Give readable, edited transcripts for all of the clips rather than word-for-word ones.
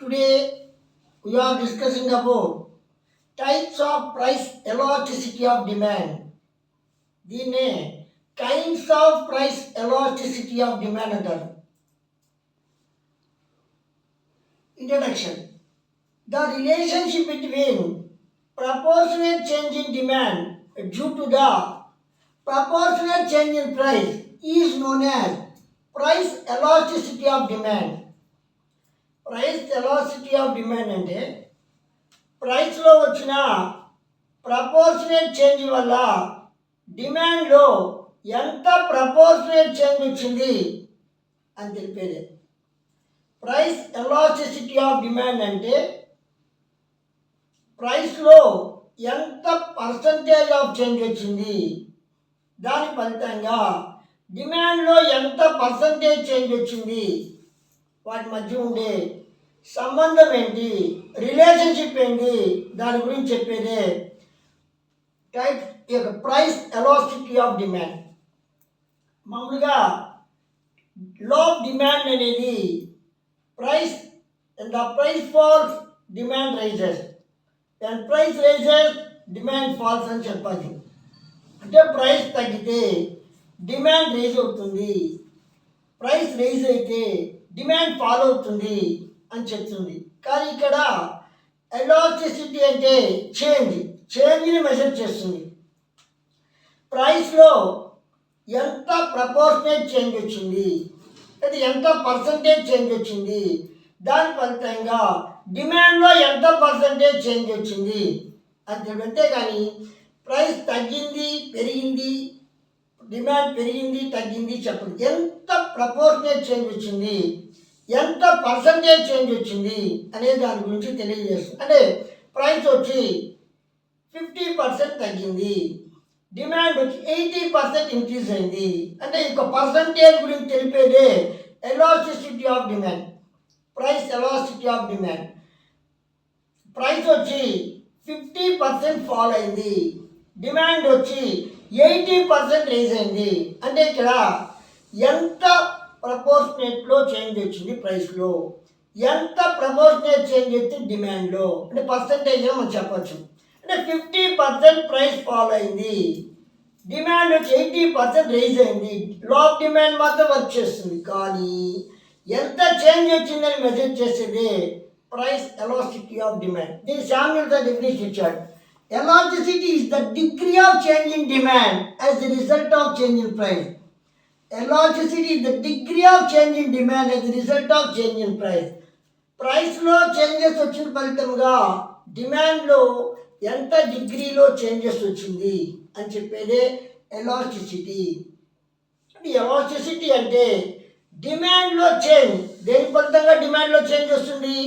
Today we are discussing about types of price elasticity of demand. దీన్నే kinds of price elasticity of demand అంటారు. Introduction. The relationship between proportionate change in demand due to the proportionate change in price is known as price elasticity of demand. Price elasticity of demand అంటే ప్రైస్లో వచ్చిన proportionate change వల్ల డిమాండ్లో ఎంత proportionate change వచ్చింది అని తెలిపేది. Price elasticity of demand అంటే ప్రైస్లో ఎంత పర్సంటేజ్ ఆఫ్ చేంజ్ వచ్చింది, దాని ఫలితంగా డిమాండ్లో ఎంత పర్సంటేజ్ చేంజ్ వచ్చింది, వాటి మధ్య ఉండే సంబంధం ఏంటి, రిలేషన్షిప్ ఏంటి, దాని గురించి చెప్పేదే type price elasticity of demand. మామూలుగా లో ఆఫ్ డిమాండ్ అనేది price the price falls demand rises and price rises demand falls అని చెప్పాలి. అంటే ప్రైస్ తగ్గితే డిమాండ్ రైజ్ అవుతుంది, ప్రైస్ రైజ్ అయితే డిమాండ్ ఫాలో అవుతుంది అని చెప్తుంది. కానీ ఇక్కడ ఎలాస్టిసిటీ అంటే చేంజ్ని మెజర్ చేస్తుంది. ప్రైస్లో ఎంత ప్రపోర్షనేట్ చేంజ్ వచ్చింది, అది ఎంత పర్సంటేజ్ చేంజ్ వచ్చింది, దాని ఫలితంగా డిమాండ్లో ఎంత పర్సంటేజ్ చేంజ్ వచ్చింది అని తెలిపితే కానీ ప్రైస్ తగ్గింది పెరిగింది, డిమాండ్ పెరిగింది తగ్గింది చెప్పండి. ఎంత ప్రపోర్షనేట్ చేంజ్ వచ్చింది, ఎంత పర్సంటేజ్ చేంజ్ వచ్చింది అనే దాని గురించి తెలియజేస్తుంది. అంటే ప్రైస్ వచ్చి 50% తగ్గింది, డిమాండ్ వచ్చి 80% ఇంక్రీజ్ అయింది అంటే ఇక పర్సంటేజ్ గురించి తెలిపేదే elasticity of demand. Price elasticity of demand. Price వచ్చి 50% ఫాల్ అయింది, డిమాండ్ వచ్చి 80% రైజ్ అయింది అంటే ఇక్కడ ఎంత ప్రపోర్షనేట్లో చేంజ్ వచ్చింది, ప్రైస్లో ఎంత ప్రపోర్షనేట్ చేంజ్ వచ్చింది డిమాండ్లో, అంటే పర్సంటేజ్ మనం చెప్పచ్చు. అంటే 50% ప్రైస్ ఫాల్ అయింది, డిమాండ్ వచ్చి 80% రైజ్ అయింది. లో ఆఫ్ డిమాండ్ మాత్రం వర్క్ చేస్తుంది, కానీ ఎంత చేంజ్ వచ్చిందని మెజర్ చేసేది ప్రైస్ ఎలాస్టిసిటీ ఆఫ్ డిమాండ్. దీని శామ్యుల్సన్ డెఫినిషన్ ఇచ్చాడు. Elasticity is the degree of change in demand as a result of change in price. Elasticity is the degree of change in demand as a result of change in price. ప్రైస్లో changes వచ్చిన ఫలితంగా డిమాండ్లో ఎంత డిగ్రీలో changes వచ్చింది అని చెప్పేదే elasticity. Elasticity అంటే డిమాండ్లో change, దేని ఫలితంగా డిమాండ్లో చేంజ్ వస్తుంది,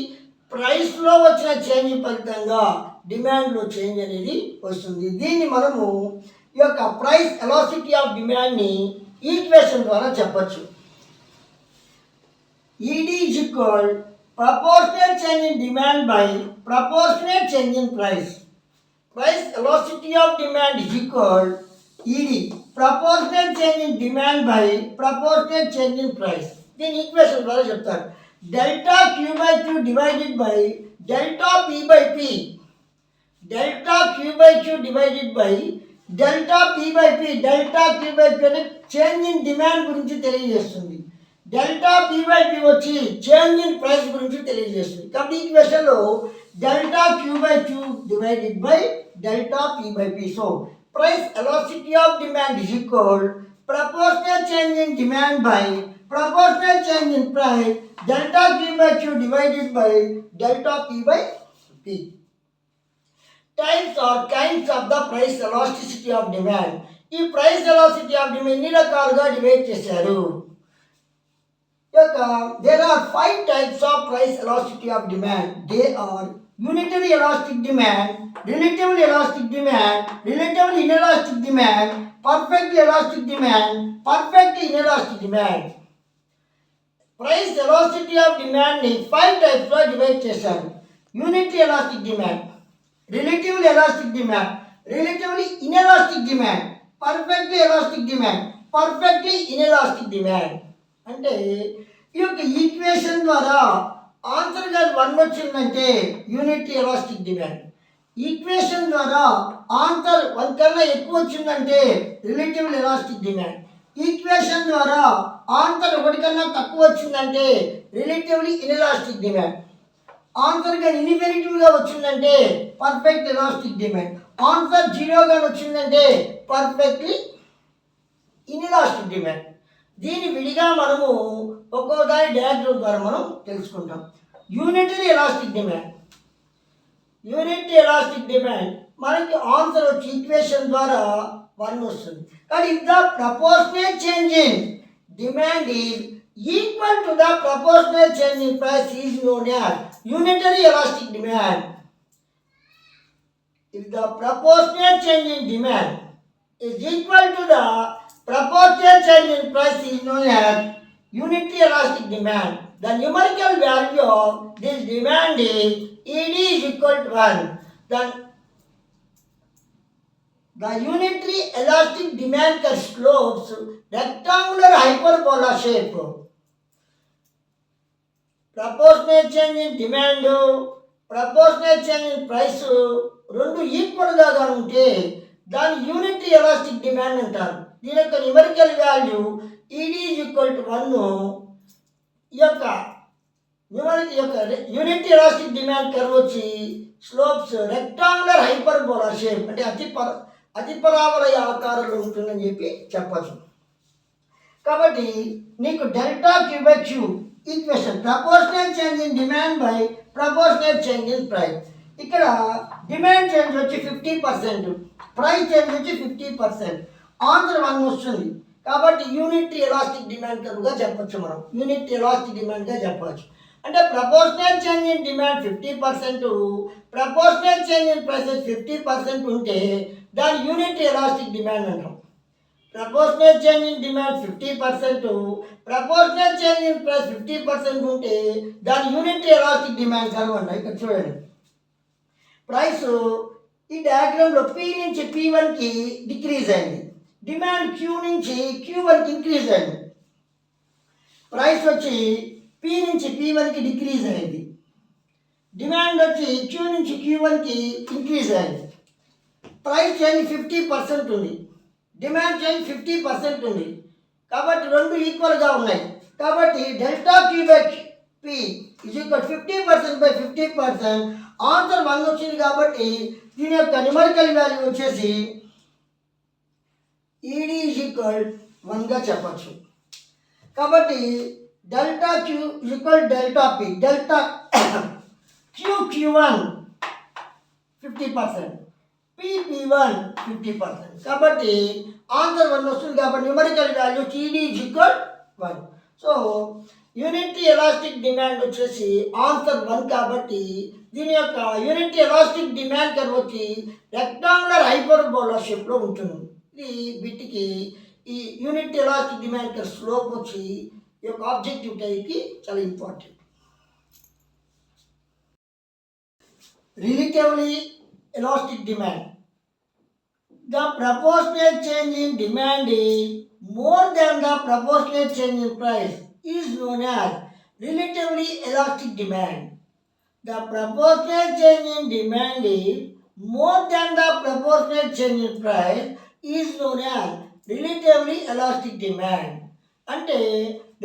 ప్రైస్లో వచ్చిన చేంజ్ ఫలితంగా డిమాండ్లో చేంజ్ అనేది వస్తుంది. దీన్ని మనము ఈ యొక్క ప్రైస్ ఎలాస్టిసిటీ ఆఫ్ డిమాండ్ని ఈక్వేషన్ ద్వారా చెప్పచ్చు. ED is equal proportionate change in demand by proportionate change in price. Price elasticity of demand is equal ED proportionate change in demand by proportionate change in price. దీని equation ద్వారా చెప్తారు. Delta queue by queue divided by delta P by p. Delta queue by queue divided by delta P by p. Delta queue by p అంటే change in demand గురించి తెలియజేస్తుంది, delta P by P వచ్చి change in price గురించి తెలియజేస్తుంది. కాబట్టి ఈక్వేషన్లో delta queue by queue divided by delta P by P. So price elasticity of demand is equal proportional change in demand by proportional change in price delta queue by queue divided by delta P by P. Types or kinds of the price elasticity of demand. ఈ price elasticity of demand ఎన్ని రకాలుగా divide చేశారు. There are 5 types of price elasticity of demand. They are unitary elastic demand, relatively elastic demand, relatively inelastic demand, perfectly elastic demand, perfectly inelastic demand. Price elasticity of demand ని 5 types లో divide చేశారు. Unitary elastic demand, relatively elastic demand, relatively inelastic demand, perfectly elastic demand, perfectly inelastic demand. అంటే ఈ యొక్క equation ద్వారా answer కానీ 1 వచ్చిందంటే unit elastic demand. Equation ద్వారా ఆన్సర్ 1 కన్నా ఎక్కువ వచ్చిందంటే రిలేటివ్ ఎలాస్టిక్ డిమాండ్. ఈక్వేషన్ ద్వారా ఆన్సర్ 1 కన్నా తక్కువ వచ్చిందంటే రిలేటివ్లీ ఇన్ఎలాస్టిక్ డిమాండ్. ఆన్సర్ కానీ ఇన్ఫినిటివ్గా వచ్చిందంటే పర్ఫెక్ట్ ఎలాస్టిక్ డిమాండ్. ఆన్సర్ 0గా వచ్చిందంటే పర్ఫెక్ట్లీ ఇన్ఎలాస్టిక్ డిమాండ్. దీని విడిగా మనము ఒక్కో దాని డయాగ్రామ్ ద్వారా మనం తెలుసుకుంటాం. Unitary elastic demand. Unit elastic demand మనకి ఆన్సర్ వచ్చి ఈక్వేషన్ ద్వారా 1 వస్తుంది. కానీ if the proportional change in demand is equal to the proportional change in price is known as unitary elastic demand. If the proportional change in demand is equal to the proportional change in price is known as unitary elastic demand. The numerical value of this demand is ED is equal to 1. Then the unitary elastic demand curve slopes rectangular hyperbola shape. Proportional change in demand, proportional change in price రెండు ఈక్వల్గా ఉంటే దాని unitary elastic demand అంటారు. దీని యొక్క numerical value ED is equal to 1. ఈ యొక్క unitary elastic demand curve వచ్చి స్లోప్స్ రెక్టాంగులర్ హైపర్బోలా షేప్ అంటే అతిపరావలయ ఆకారంలో ఉంటుందని చెప్పచ్చు. కాబట్టి నీకు delta queue by q equation proportional change in demand by proportional change in price. ఇక్కడ డిమాండ్ చేంజ్ వచ్చి 50%, ప్రైస్ చేంజ్ వచ్చి 50%. ఆన్సర్ 1 వస్తుంది. కాబట్టి యూనిటరీ ఎలాస్టిక్ డిమాండ్ కర్వ్గా చెప్పచ్చు. మనం యూనిటరీ ఎలాస్టిక్ డిమాండ్గా చెప్పవచ్చు. అంటే proportional change in demand 50%, proportional change in prices 50% ఉంటే దాని యూనిటరీ ఎలాస్టిక్ డిమాండ్ అంటాం. Proportional change in demand 50%, proportional change in price 50% ఉంటే దాని యూనిటరీ ఎలాస్టిక్ డిమాండ్ కర్వ్ అంటాం. ఇక్కడ చూడండి, ప్రైస్ ఈ డయాగ్రామ్లో పి నుంచి P1కి డిక్రీజ్ అయింది, డిమాండ్ క్యూ నుంచి Q1కి ఇంక్రీజ్ అయింది. ప్రైస్ వచ్చి పి నుంచి P1కి డిక్రీజ్ అయింది, డిమాండ్ వచ్చి క్యూ నుంచి Q1కి ఇంక్రీజ్ అయింది. ప్రైస్ చేంజ్ 50% ఉంది, డిమాండ్ చేంజ్ 50% ఉంది. కాబట్టి రెండు ఈక్వల్గా ఉన్నాయి. కాబట్టి delta Q by P is equal 50% by 50%. Answer 1 వచ్చింది. కాబట్టి దీని యొక్క న్యూమరికల్ వాల్యూ వచ్చేసి ఈడీ ఈజ్ ఈక్వల్ 1గా చెప్పచ్చు. కాబట్టి delta Q is equal delta P, delta Q1 50%, P1 50%. కాబట్టి ఆన్సర్ 1 వస్తుంది. కాబట్టి numerical value ED is equal 1. So unitary elastic demand వచ్చేసి ఆన్సర్ 1. కాబట్టి దీని యొక్క యూనిటరీ ఎలాస్టిక్ డిమాండ్ కర్వ్ వచ్చి రెక్టాంగులర్ హైపర్బోలా షేప్లో ఉంటుంది. ఇది బిట్కి ఈ unitary elastic demand curve slope వచ్చి ఈ యొక్క ఆబ్జెక్టివ్ టైప్కి చాలా important. Relatively elastic demand. The proportional change in demand is more than the proportional change in price is known as relatively elastic demand. The proportional change in demand is more than the proportional change in price is known as relatively elastic demand. అంటే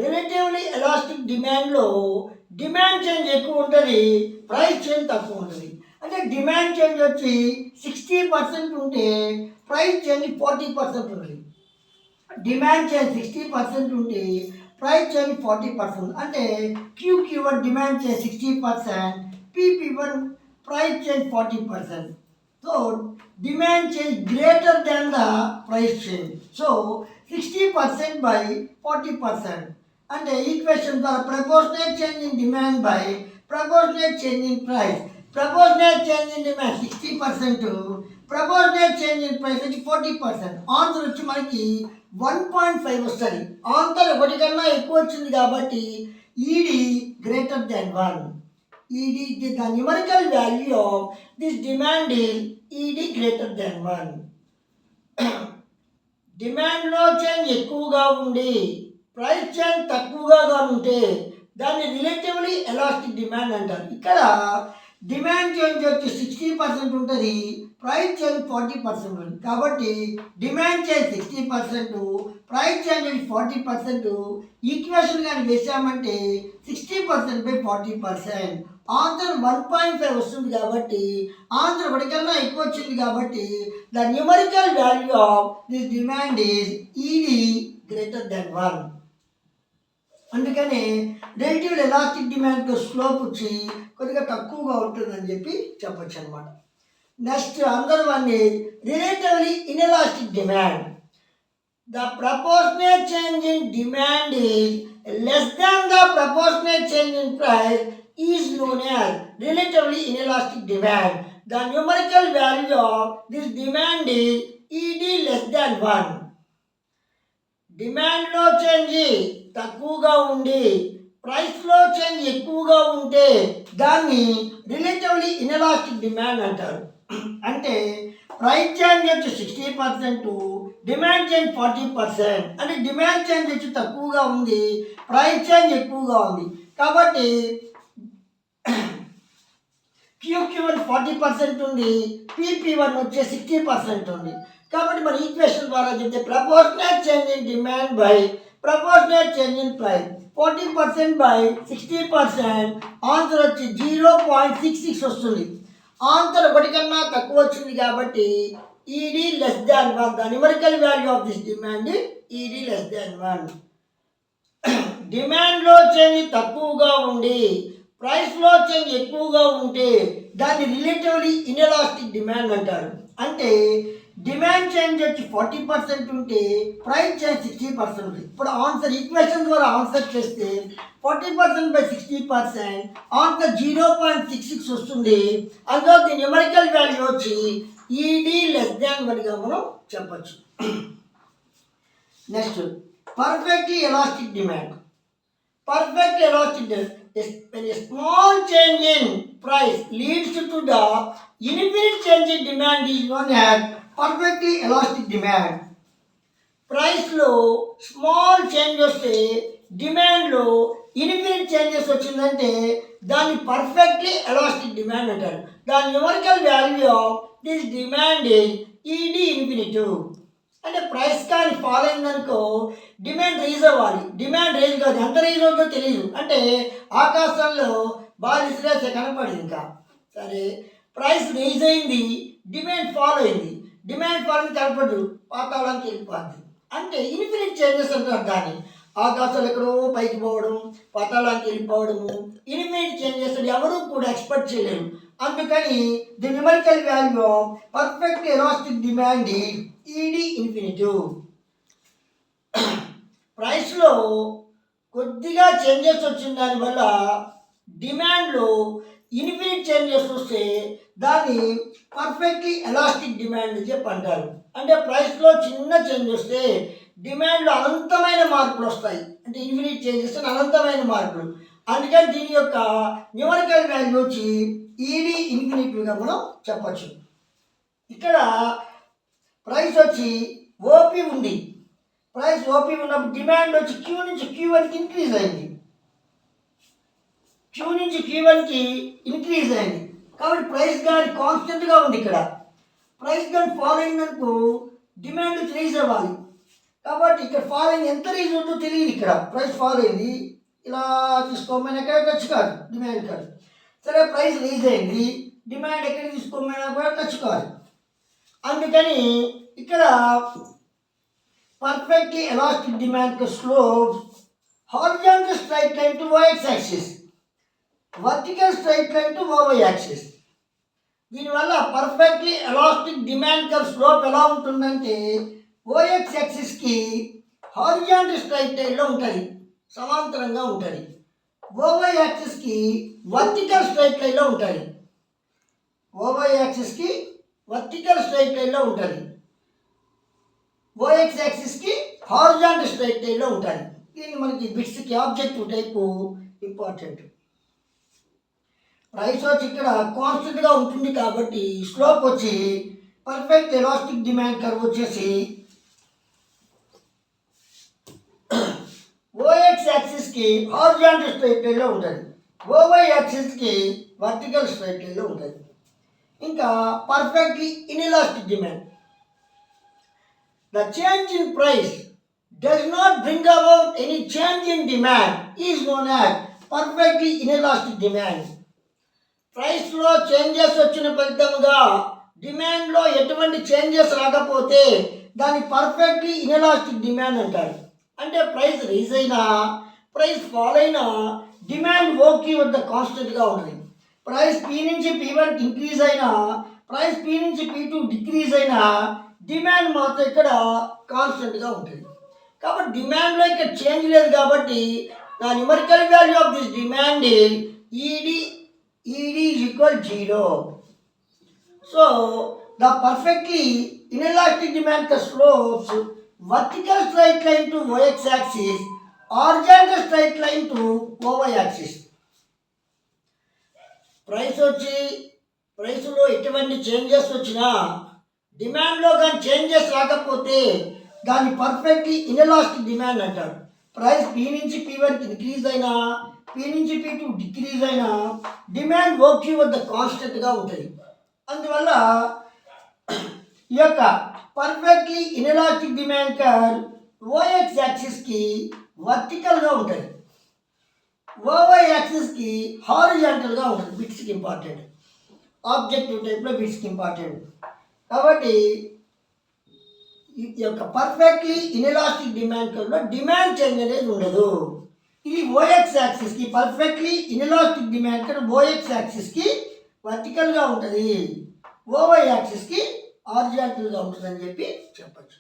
relatively elastic డిమాండ్లో demand change ఎక్కువ ఉంటుంది, price change తక్కువ ఉంటుంది. అంటే demand change వచ్చి 60% ఉంటే price change 40% ఉంటుంది. Demand change 60% ఉంటే ప్రైస్ చేంజ్ 40%. అంటే Q1 demand change 60%, P1 price change 40%. So demand change greater than the price change. So 60% by 40%. అంటే ఈక్వేషన్ ద్వారా proportional change in demand by proportional change in price. Proportional change in demand 60%, proportional change in price వచ్చి 40%. Answer వచ్చి మనకి 1.5 వస్తుంది. Answer 1 కన్నా ఎక్కువ వచ్చింది కాబట్టి ED greater than 1. ED the numerical value of this demand is ED greater than 1. డిమాండ్లో change ఎక్కువగా ఉండి ప్రైస్ చేంజ్ తక్కువగా ఉంటే దాన్ని రిలేటివ్లీ ఎలాస్టిక్ డిమాండ్ అంటారు. ఇక్కడ డిమాండ్ చేంజ్ వచ్చి 60% ఉంటుంది, ప్రైస్ చేంజ్ 40% ఉంటుంది. కాబట్టి demand change 60%, price change 40%. Equation కానీ వేసామంటే 60%/40%. ఆన్సర్ 1.5 వస్తుంది. కాబట్టి ఆన్సర్ ఒకటికన్నా ఎక్కువ వచ్చింది. కాబట్టి the numerical value of this demand is ED greater than 1. అందుకని రిలేటివ్ ఎలాస్టిక్ డిమాండ్ స్లోప్ వచ్చి కొద్దిగా తక్కువగా ఉంటుందని చెప్పి చెప్పచ్చు అనమాట. Next under one is relatively inelastic demand. The proportional change in demand is less than the proportional change in price is known as relatively inelastic demand. The numerical value of this demand is ED less than 1. డిమాండ్లో change తక్కువగా ఉండి ప్రైస్లో change ఎక్కువగా ఉంటే దాన్ని relatively inelastic demand అంటారు. అంటే price change వచ్చి 60%, డిమాండ్ చేంజ్ 40%. అంటే డిమాండ్ చేంజ్ వచ్చి తక్కువగా ఉంది, ప్రైస్ చేంజ్ ఎక్కువగా ఉంది. కాబట్టి QQ1 40% ఉంది, PP1 వచ్చే 60% ఉంది. కాబట్టి మన ఈక్వేషన్ ద్వారా చెప్తే proportional change in demand by proportional change in price 40%/60%. Answer వచ్చి 0.66 వస్తుంది. ఆన్సర్ ఒకటికన్నా తక్కువ వచ్చింది. కాబట్టి ED less than 1. The numerical value of this demand ED less than 1. డిమాండ్లో చేంజ్ తక్కువగా ఉండి ప్రైస్లో చేంజ్ ఎక్కువగా ఉంటే దాన్ని రిలేటివ్లీ ఇన్ఎలాస్టిక్ డిమాండ్ అంటారు. అంటే డిమాండ్ చేంజ్ వచ్చి 40% ఉంటే ప్రైస్ చేంజ్ 60% ఉంది. ఇప్పుడు ఆన్సర్ ఈక్వేషన్ ద్వారా ఆన్సర్ చేస్తే 40%/60%, ఆన్సర్ 0.66 వస్తుంది. అందులో ది న్యూమరికల్ వాల్యూ వచ్చి ఈడీ లెస్ దాన్ 1గా మనం చెప్పచ్చు. Next perfectly elastic demand. Perfect elastic demand. When a small change in price leads to the infinite change in demand is known as perfectly elastic demand. ప్రైస్లో small change వస్తే డిమాండ్లో infinite changes వచ్చిందంటే దాన్ని perfectly elastic demand అంటారు. దాని numerical value of this demand ED infinitive. అంటే price కానీ fall అయిందనుకో demand rise అవ్వాలి. డిమాండ్ రైజ్ కాదు, ఎంత రైజ్ అవుతుందో తెలియదు. అంటే ఆకాశంలో బాల్ ఇసిరేస్తే కనపడింది. ఇంకా సరే ప్రైస్ రైజ్ అయింది, డిమాండ్ ఫాల్ అయింది. డిమాండ్ ఫాల్ అయింది కనపడదు, పాతాళానికి వెళ్ళిపోద్ది. అంటే ఇన్ఫినిట్ చేంజెస్ అంటారు దాన్ని. ఆకాశాలు ఎక్కడో పైకి పోవడం, పాతాళానికి వెళ్ళిపోవడము ఇన్ఫినిట్ చేంజెస్ ఎవరూ కూడా ఎక్స్పెక్ట్ చేయలేరు. అందుకని the numerical value of perfect elastic demand ED infinitive. ప్రైస్లో కొద్దిగా చేంజెస్ వచ్చిన దానివల్ల డిమాండ్లో ఇన్ఫినిట్ చేంజెస్ వస్తే దాన్ని పర్ఫెక్ట్లీ ఎలాస్టిక్ డిమాండ్ చెప్పి అంటారు. అంటే ప్రైస్లో చిన్న చేంజ్ వస్తే డిమాండ్లో అనంతమైన మార్పులు వస్తాయి. అంటే ఇన్ఫినిట్ చేంజెస్ అనంతమైన మార్పులు. అందుకని దీని యొక్క న్యూమరికల్ వాల్యూ వచ్చి ఈడీ ఇన్ఫినిటివ్గా మనం చెప్పచ్చు. ఇక్కడ ప్రైస్ వచ్చి ఓపీ ఉంది. ప్రైస్ ఓపీ ఉన్నప్పుడు డిమాండ్ వచ్చి క్యూ నుంచి Q1కి ఇంక్రీజ్ అయింది. క్యూ నుంచి Q1కి ఇంక్రీజ్ అయింది. కాబట్టి ప్రైస్ కానీ కాన్స్టెంట్గా ఉంది. ఇక్కడ ప్రైస్ కానీ ఫాల్ అయిందనుకో డిమాండ్ వచ్చి రైజ్ అవ్వాలి. కాబట్టి ఇక్కడ ఫాల్ అయింది, ఎంత రైజ్ ఉందో తెలియదు. ఇక్కడ ప్రైస్ ఫాల్ అయింది, ఇలా తీసుకోమని ఎక్కడ టచ్ కాదు, డిమాండ్ కాదు. సరే ప్రైస్ రైజ్ అయింది, డిమాండ్ ఎక్కడ తీసుకోమని కూడా టచ్ కాదు. అందుకని ఇక్కడ perfectly elastic demand slope horizontal straight line to y axis, vertical straight line to y axis. దీనివల్ల perfectly elastic demand curve slope ఎలా ఉంటుందంటే OX యాక్సిస్కి హారిజాంటల్ స్ట్రైట్ లైన్లో ఉంటుంది, సమాంతరంగా ఉంటుంది. OY యాక్సిస్కి వర్టికల్ స్ట్రైట్ లైన్లో ఉంటుంది. OY యాక్సిస్కి వర్టికల్ స్ట్రైట్ లైన్లో ఉంటుంది, OX యాక్సిస్కి హారిజాంటల్ స్ట్రైట్ లైన్లో ఉంటుంది. దీన్ని మనకి బిట్స్కి ఆబ్జెక్టివ్ టైపు ఇంపార్టెంట్. ప్రైస్ వచ్చి ఇక్కడ కాన్స్టెంట్గా ఉంటుంది కాబట్టి స్లోప్ వచ్చి పర్ఫెక్ట్ ఎలాస్టిక్ డిమాండ్ కర్వ్ వచ్చేసి OX యాక్సిస్కి యాక్సిస్కి హారిజాంటల్ స్ట్రైట్ లైన్లో ఉంటుంది, ఓవై యాక్సిస్కి వర్టికల్ స్ట్రైట్ లైన్లో ఉంటుంది. ఇంకా perfectly inelastic demand. The change in price does not bring about any change in demand is known as perfectly inelastic demand. ప్రైస్లో changes వచ్చిన ఫలితంగా డిమాండ్లో ఎటువంటి చేంజెస్ రాకపోతే దాన్ని పర్ఫెక్ట్లీ ఇన్ఎలాస్టిక్ డిమాండ్ అంటారు. అంటే ప్రైస్ రైజ్ అయినా ప్రైస్ ఫాల్ అయినా డిమాండ్ ఓకే వద్ద కాన్స్టెంట్గా ఉంటుంది. ప్రైస్ పీ నుంచి P1 ఇంక్రీజ్ అయినా ప్రైస్ పీ నుంచి P2 డిక్రీజ్ అయినా డిమాండ్ మాత్రం ఇక్కడ కాన్స్టెంట్గా ఉంటుంది. కాబట్టి డిమాండ్లో ఇక్కడ చేంజ్ లేదు కాబట్టి నా numerical value of this demand ఈడి is equal 0. So the perfectly inelastic demand slopes vertical straight line to y axis, horizontal straight line to y axis. ప్రైస్లో ఎటువంటి చేంజెస్ వచ్చినా డిమాండ్లో కానీ చేంజెస్ రాకపోతే దాన్ని పర్ఫెక్ట్లీ ఇన్ఎలాస్టిక్ డిమాండ్ అంటారు. ప్రైస్ పీ నుంచి P1 increase అయినా పీ నుంచి P2 డిక్రీజ్ అయినా డిమాండ్ ఓకే వద్ద కాన్స్టెంట్గా ఉంటుంది. అందువల్ల ఈ యొక్క perfectly inelastic demand curve OX యాక్సిస్కి వర్టికల్గా ఉంటుంది, ఓవై యాక్సిస్కి హారిజాంటల్గా ఉంటుంది. బిట్స్కి ఇంపార్టెంట్, ఆబ్జెక్టివ్ టైప్లో బిట్స్కి ఇంపార్టెంట్. కాబట్టి ఈ యొక్క పర్ఫెక్ట్లీ ఇన్ఎలాస్టిక్ డిమాండ్ కర్వ్లో డిమాండ్ చేంజ్ అనేది ఉండదు. ఇది ఓఎక్స్ యాక్సిస్కి perfectly inelastic demand curve OX యాక్సిస్కి వర్టికల్గా ఉంటుంది, ఓవై యాక్సిస్కి హారిజాంటల్గా ఉంటుందని చెప్పి చెప్పచ్చు.